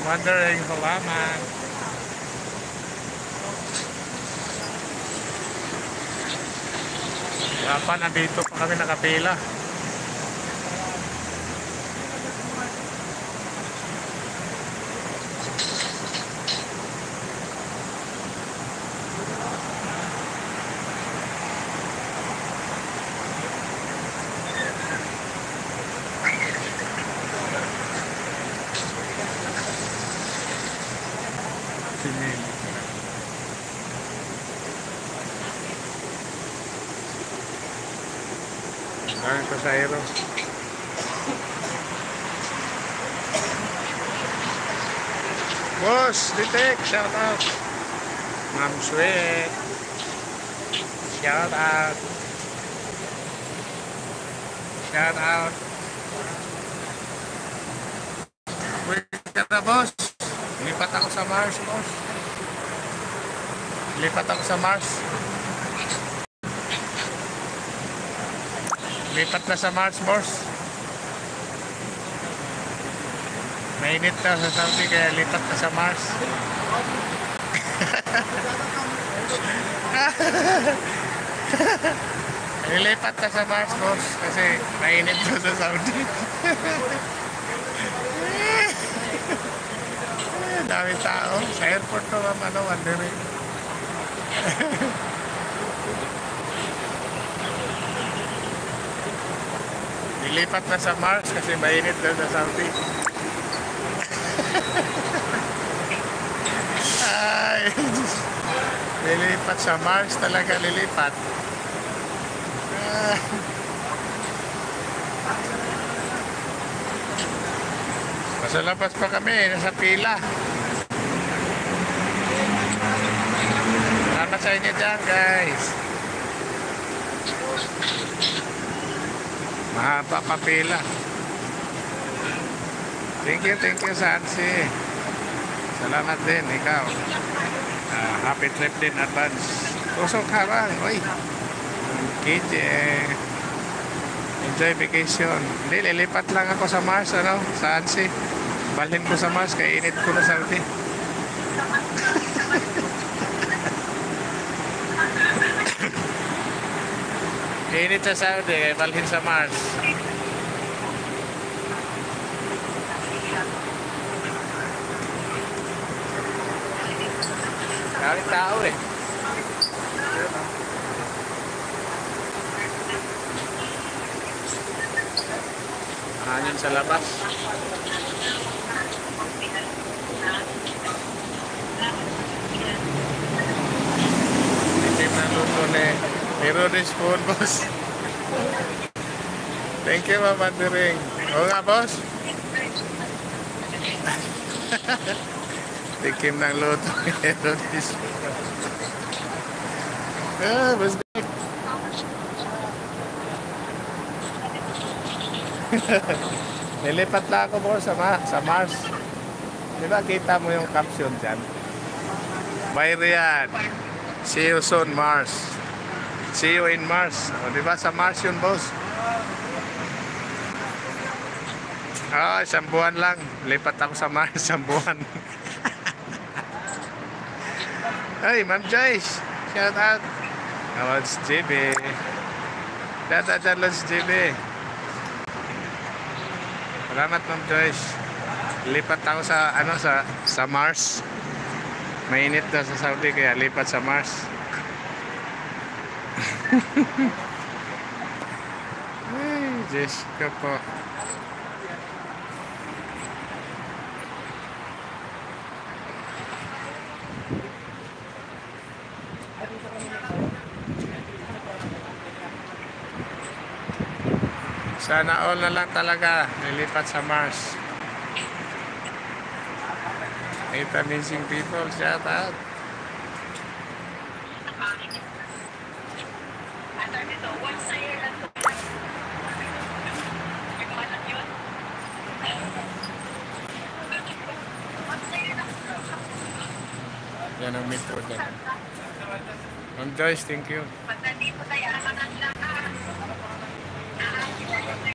Wondering, salamat. Dapat nandito pa kami nakapila. Ang pasahero. Boss, Litek, shout out. Ma'am Sweet, shout out. Shout out. Wait ka na, boss. Lipat ako sa Mars, boss. Lipat ako sa Mars. Lipat na sa Mars, boss. Mainit na sa Saudi, kaya lipat na sa Mars. Lilipat na sa Mars, boss, kasi mainit na sa Saudi. Dami tao. Sa airport to, wondering. Lilipat na sa Mars kasi mainit daw sa Saudi. Ay, lilipat sa Mars talaga, lilipat. Nasa labas pa kami, nasa pila. Salamat sa inyo dyan, guys. Mahaba pa pila. Thank you, Sansi. Salamat din, ikaw. Happy trip din, advance. Tusok ka ba? Uy. KJ. Enjoy vacation. Hindi, lilipat lang ako sa Mars, ano? Sa Ansi. Balhin ko sa Mars, kaya init ko na Saudi. Init sa Saudi, kaya balhin sa Mars. Kali tao eh. Hangin sa labas. Itim na luto ni Rodis Spoon, boss. Thank you, Mama Diring. Oo nga, boss. Tikim ng luto ni Rodis. Boss. Nilipat lang ako, boss, sa Mars. Diba kita mo yung caption dyan? Bye, Rian. See you soon, Mars. See you in Mars. O, diba sa Mars yun, boss? Isang buwan lang. Lipat ako sa Mars, isang buwan. Hey, Ma'am Joyce. Shout out. Lods JB. Shout out dyan, Lods JB. Salamat, Ma'am Joyce. Lipat ako sa sa Mars. Mainit na sa Saudi kaya lipat sa Mars. Ay, Jessica po. Sana all na lang talaga nilipat sa Mars. Eight amazing people, shout out. Yan ang metro dyan. Ma'am Joyce, thank you.